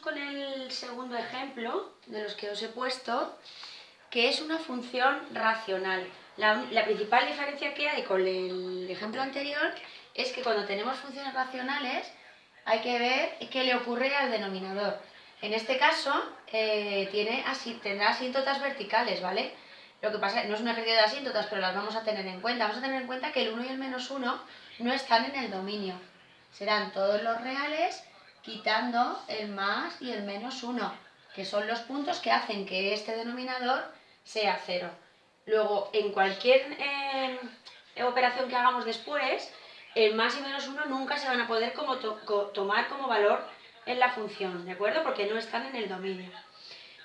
Con el segundo ejemplo de los que os he puesto, que es una función racional. La principal diferencia que hay con el ejemplo anterior es que cuando tenemos funciones racionales hay que ver qué le ocurre al denominador. En este caso tendrá asíntotas verticales, ¿vale? Lo que pasa no es un ejercicio de asíntotas, pero las vamos a tener en cuenta. Vamos a tener en cuenta que el 1 y el menos 1 no están en el dominio. Serán todos los reales quitando el más y el menos 1, que son los puntos que hacen que este denominador sea 0. Luego, en cualquier operación que hagamos después, el más y menos 1 nunca se van a poder tomar como valor en la función, ¿de acuerdo? Porque no están en el dominio.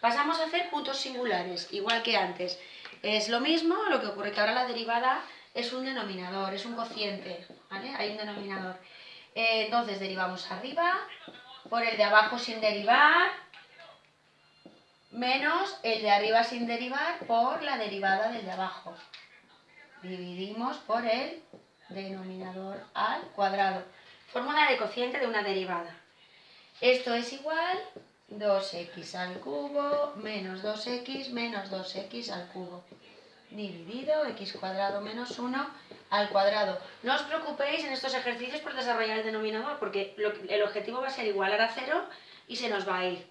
Pasamos a hacer puntos singulares, igual que antes. Es lo mismo, lo que ocurre que ahora la derivada es un denominador, es un cociente, ¿vale? Hay un denominador. Entonces derivamos arriba por el de abajo sin derivar, menos el de arriba sin derivar por la derivada del de abajo. Dividimos por el denominador al cuadrado. Fórmula de cociente de una derivada. Esto es igual 2x al cubo menos 2x menos 2x al cubo. Dividido x cuadrado menos 1 al cuadrado. No os preocupéis en estos ejercicios por desarrollar el denominador, porque el objetivo va a ser igualar a 0 y se nos va a ir.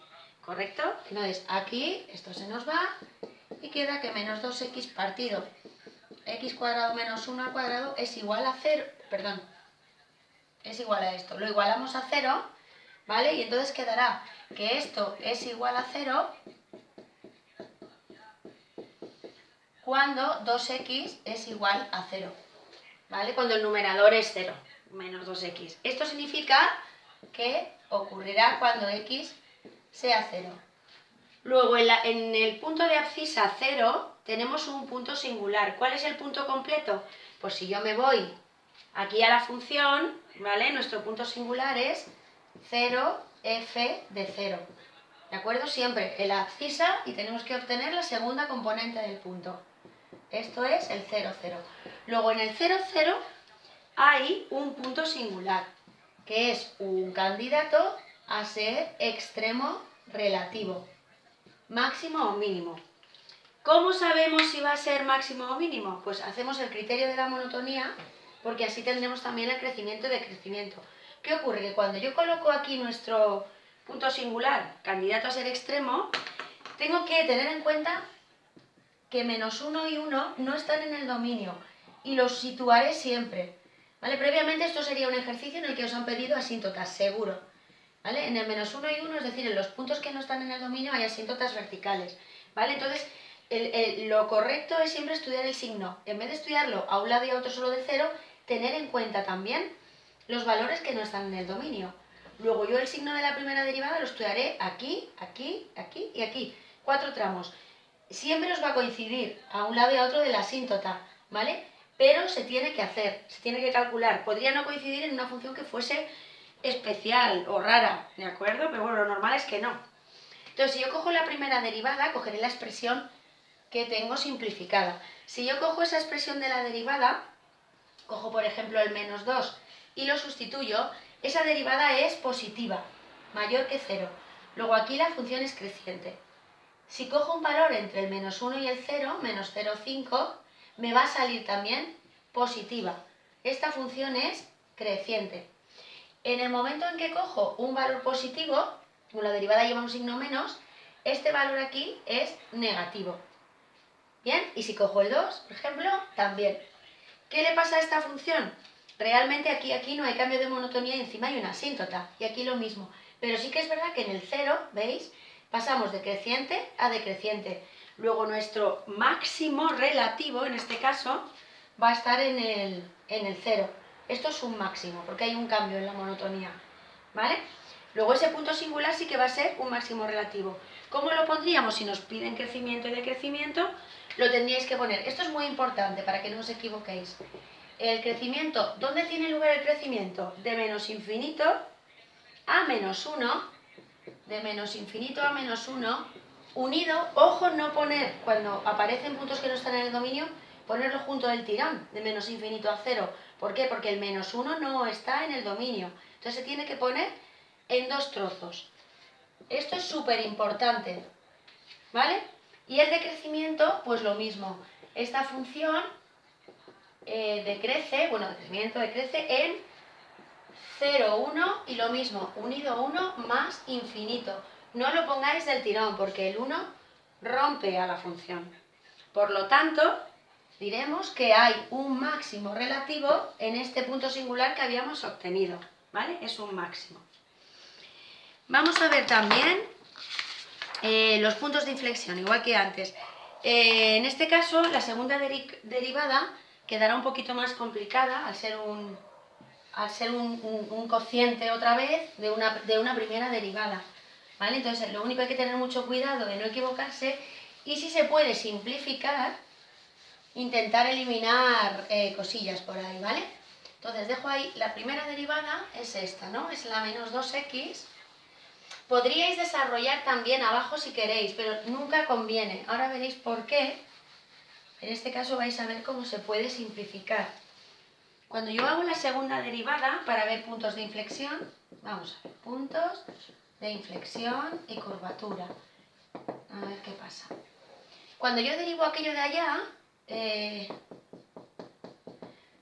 ¿Correcto? Entonces aquí esto se nos va y queda que menos 2x partido x cuadrado menos 1 al cuadrado es igual a 0. Perdón, es igual a esto. Lo igualamos a 0, ¿vale? Y entonces quedará que esto es igual a 0 cuando 2x es igual a 0, ¿vale? Cuando el numerador es 0, menos 2x. Esto significa que ocurrirá cuando x sea 0. Luego, en el punto de abscisa 0 tenemos un punto singular. ¿Cuál es el punto completo? Pues si yo me voy aquí a la función, ¿vale? Nuestro punto singular es 0f de 0. ¿De acuerdo? Siempre en la abscisa y tenemos que obtener la segunda componente del punto. Esto es el 0, 0. Luego en el 0, 0 hay un punto singular, que es un candidato a ser extremo relativo, máximo o mínimo. ¿Cómo sabemos si va a ser máximo o mínimo? Pues hacemos el criterio de la monotonía, porque así tendremos también el crecimiento y decrecimiento. ¿Qué ocurre? Que cuando yo coloco aquí nuestro punto singular, candidato a ser extremo, tengo que tener en cuenta que menos 1 y 1 no están en el dominio y los situaré siempre, ¿vale? Previamente esto sería un ejercicio en el que os han pedido asíntotas, seguro, ¿vale? En el menos 1 y 1, es decir, en los puntos que no están en el dominio hay asíntotas verticales, ¿vale? Entonces, lo correcto es siempre estudiar el signo. En vez de estudiarlo a un lado y a otro solo de 0, tener en cuenta también los valores que no están en el dominio. Luego yo el signo de la primera derivada lo estudiaré aquí, aquí, aquí y aquí. 4 tramos. Siempre os va a coincidir a un lado y a otro de la asíntota, ¿vale? Pero se tiene que hacer, se tiene que calcular. Podría no coincidir en una función que fuese especial o rara, ¿de acuerdo? Pero bueno, lo normal es que no. Entonces, si yo cojo la primera derivada, cogeré la expresión que tengo simplificada. Si yo cojo esa expresión de la derivada, cojo por ejemplo el menos 2 y lo sustituyo, esa derivada es positiva, mayor que 0. Luego aquí la función es creciente. Si cojo un valor entre el menos 1 y el 0, menos 0,5, me va a salir también positiva. Esta función es creciente. En el momento en que cojo un valor positivo, como la derivada lleva un signo menos, este valor aquí es negativo. ¿Bien? Y si cojo el 2, por ejemplo, también. ¿Qué le pasa a esta función? Realmente aquí no hay cambio de monotonía y encima hay una asíntota. Y aquí lo mismo. Pero sí que es verdad que en el 0, ¿veis? Pasamos de creciente a decreciente. Luego nuestro máximo relativo, en este caso, va a estar en el 0. Esto es un máximo, porque hay un cambio en la monotonía, ¿vale? Luego ese punto singular sí que va a ser un máximo relativo. ¿Cómo lo pondríamos? Si nos piden crecimiento y decrecimiento, lo tendríais que poner. Esto es muy importante para que no os equivoquéis. El crecimiento, ¿dónde tiene lugar el crecimiento? De menos infinito a menos 1, de menos infinito a menos 1, unido, ojo, no poner, cuando aparecen puntos que no están en el dominio, ponerlo junto del tirón, de menos infinito a 0. ¿Por qué? Porque el menos 1 no está en el dominio. Entonces se tiene que poner en dos trozos. Esto es súper importante, ¿vale? Y el decrecimiento, pues lo mismo. Esta función decrece en 0, 1 y lo mismo, unido 1 más infinito. No lo pongáis del tirón porque el 1 rompe a la función. Por lo tanto, diremos que hay un máximo relativo en este punto singular que habíamos obtenido, ¿vale? Es un máximo. Vamos a ver también los puntos de inflexión, igual que antes. En este caso, la segunda derivada quedará un poquito más complicada al ser un cociente otra vez de una primera derivada, ¿vale? Entonces, lo único que hay que tener mucho cuidado de no equivocarse y si se puede simplificar, intentar eliminar cosillas por ahí, ¿vale? Entonces, dejo ahí, la primera derivada es esta, ¿no? Es la menos 2x. Podríais desarrollar también abajo si queréis, pero nunca conviene. Ahora veréis por qué. En este caso vais a ver cómo se puede simplificar. Cuando yo hago la segunda derivada para ver puntos de inflexión, vamos a ver, puntos de inflexión y curvatura. A ver qué pasa. Cuando yo derivo aquello de allá,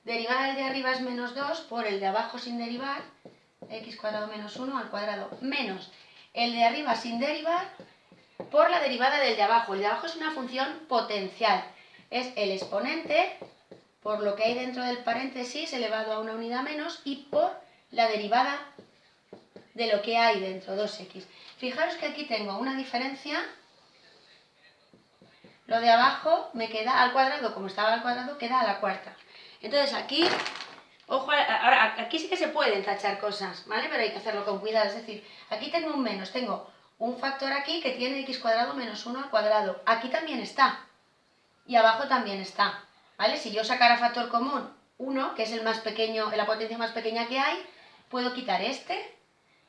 derivar el de arriba es menos 2 por el de abajo sin derivar, x cuadrado menos 1 al cuadrado, menos el de arriba sin derivar por la derivada del de abajo. El de abajo es una función potencial, es el exponente por lo que hay dentro del paréntesis elevado a una unidad menos y por la derivada de lo que hay dentro, 2x. Fijaros que aquí tengo una diferencia, lo de abajo me queda al cuadrado, como estaba al cuadrado, queda a la cuarta. Entonces aquí, ojo, ahora aquí sí que se pueden tachar cosas, ¿vale? Pero hay que hacerlo con cuidado, es decir, aquí tengo un menos, tengo un factor aquí que tiene x cuadrado menos 1 al cuadrado, aquí también está, y abajo también está, ¿vale? Si yo sacara factor común 1, que es el más pequeño, la potencia más pequeña que hay, puedo quitar este,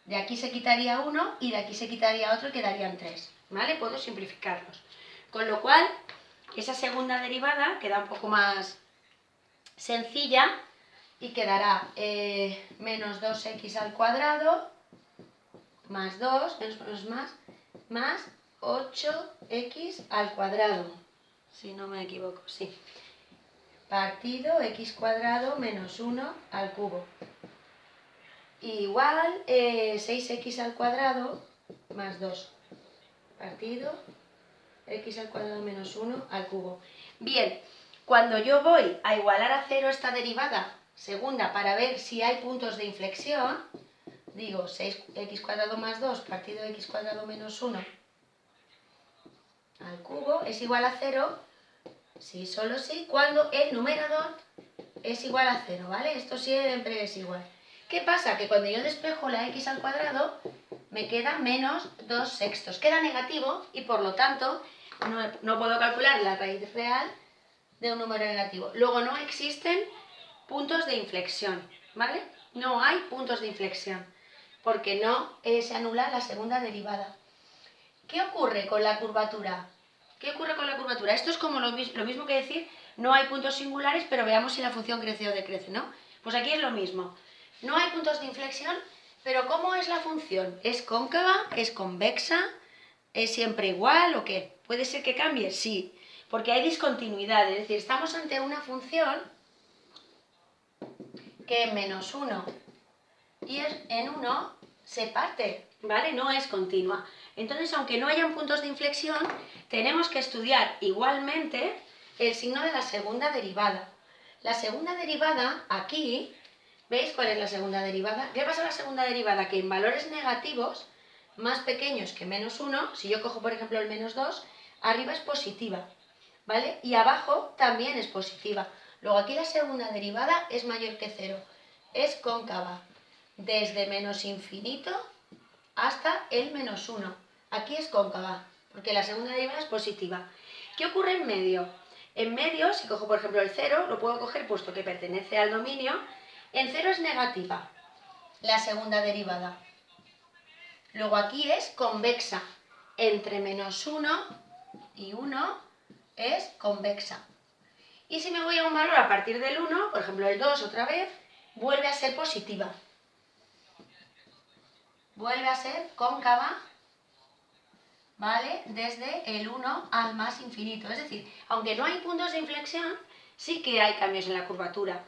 de aquí se quitaría 1 y de aquí se quitaría otro y quedarían 3, ¿vale? Puedo simplificarlos. Con lo cual, esa segunda derivada queda un poco más sencilla y quedará menos 2x al cuadrado más 2, más 8x al cuadrado, si no me equivoco, sí. Partido x cuadrado menos 1 al cubo. Igual 6x al cuadrado más 2. Partido x al cuadrado menos 1 al cubo. Bien, cuando yo voy a igualar a 0 esta derivada segunda para ver si hay puntos de inflexión, digo 6x cuadrado más 2 partido x cuadrado menos 1 al cubo es igual a 0, sí, solo sí, cuando el numerador es igual a 0, ¿vale? Esto siempre es igual. ¿Qué pasa? Que cuando yo despejo la x al cuadrado, me queda menos 2 sextos. Queda negativo y por lo tanto no puedo calcular la raíz real de un número negativo. Luego no existen puntos de inflexión, ¿vale? No hay puntos de inflexión porque no se anula la segunda derivada. ¿Qué ocurre con la curvatura? ¿Qué ocurre con la curvatura? Esto es como lo mismo que decir no hay puntos singulares, pero veamos si la función crece o decrece, ¿no? Pues aquí es lo mismo. No hay puntos de inflexión, pero ¿cómo es la función? ¿Es cóncava? ¿Es convexa? ¿Es siempre igual o qué? ¿Puede ser que cambie? Sí, porque hay discontinuidad, es decir, estamos ante una función que en menos 1 y en 1 se parte, ¿vale? No es continua. Entonces, aunque no hayan puntos de inflexión, tenemos que estudiar igualmente el signo de la segunda derivada. La segunda derivada, aquí, ¿veis cuál es la segunda derivada? ¿Qué pasa a la segunda derivada? Que en valores negativos, más pequeños que menos 1, si yo cojo por ejemplo el menos 2, arriba es positiva, ¿vale? Y abajo también es positiva. Luego aquí la segunda derivada es mayor que 0, es cóncava, desde menos infinito hasta el menos 1. Aquí es cóncava, porque la segunda derivada es positiva. ¿Qué ocurre en medio? En medio, si cojo por ejemplo el 0, lo puedo coger puesto que pertenece al dominio. En 0 es negativa, la segunda derivada. Luego aquí es convexa. Entre menos 1 y 1 es convexa. Y si me voy a un valor a partir del 1, por ejemplo el 2 otra vez, vuelve a ser positiva. Vuelve a ser cóncava ¿vale? Desde el 1 al más infinito. Es decir, aunque no hay puntos de inflexión, sí que hay cambios en la curvatura.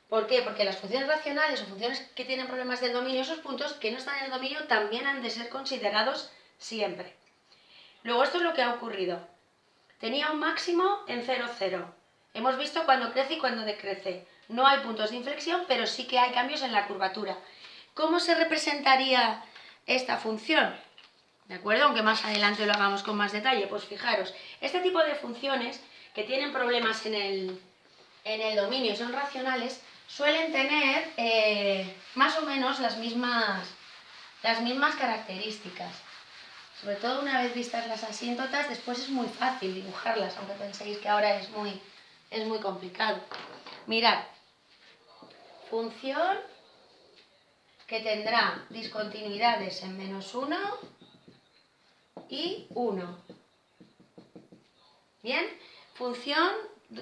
¿Por qué? Porque las funciones racionales o funciones que tienen problemas del dominio, esos puntos que no están en el dominio también han de ser considerados siempre. Luego esto es lo que ha ocurrido. Tenía un máximo en 0, 0. Hemos visto cuando crece y cuando decrece. No hay puntos de inflexión, pero sí que hay cambios en la curvatura. ¿Cómo se representaría esta función? ¿De acuerdo? Aunque más adelante lo hagamos con más detalle. Pues fijaros, este tipo de funciones que tienen problemas en el dominio, son racionales, suelen tener más o menos las mismas características. Sobre todo una vez vistas las asíntotas, después es muy fácil dibujarlas, aunque penséis que ahora es muy complicado. Mirad, función que tendrá discontinuidades en -1 y 1. Bien, función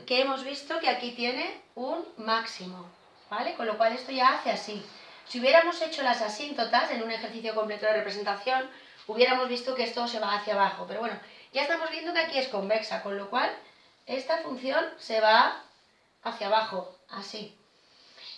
que hemos visto que aquí tiene un máximo, ¿vale? Con lo cual esto ya hace así. Si hubiéramos hecho las asíntotas en un ejercicio completo de representación, hubiéramos visto que esto se va hacia abajo. Pero bueno, ya estamos viendo que aquí es convexa, con lo cual esta función se va hacia abajo, así.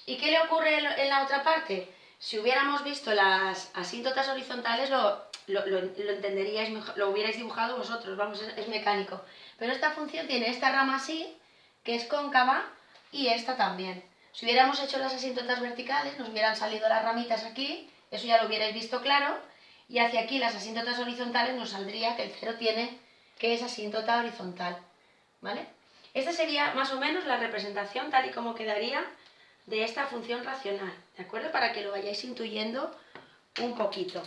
¿Y qué le ocurre en la otra parte? Si hubiéramos visto las asíntotas horizontales, lo entenderíais mejor, lo hubierais dibujado vosotros, vamos, es mecánico. Pero esta función tiene esta rama así, que es cóncava, y esta también. Si hubiéramos hecho las asíntotas verticales, nos hubieran salido las ramitas aquí, eso ya lo hubierais visto claro, y hacia aquí las asíntotas horizontales nos saldría que el 0 tiene que es asíntota horizontal, ¿vale? Esta sería más o menos la representación tal y como quedaría de esta función racional, ¿de acuerdo? Para que lo vayáis intuyendo un poquito.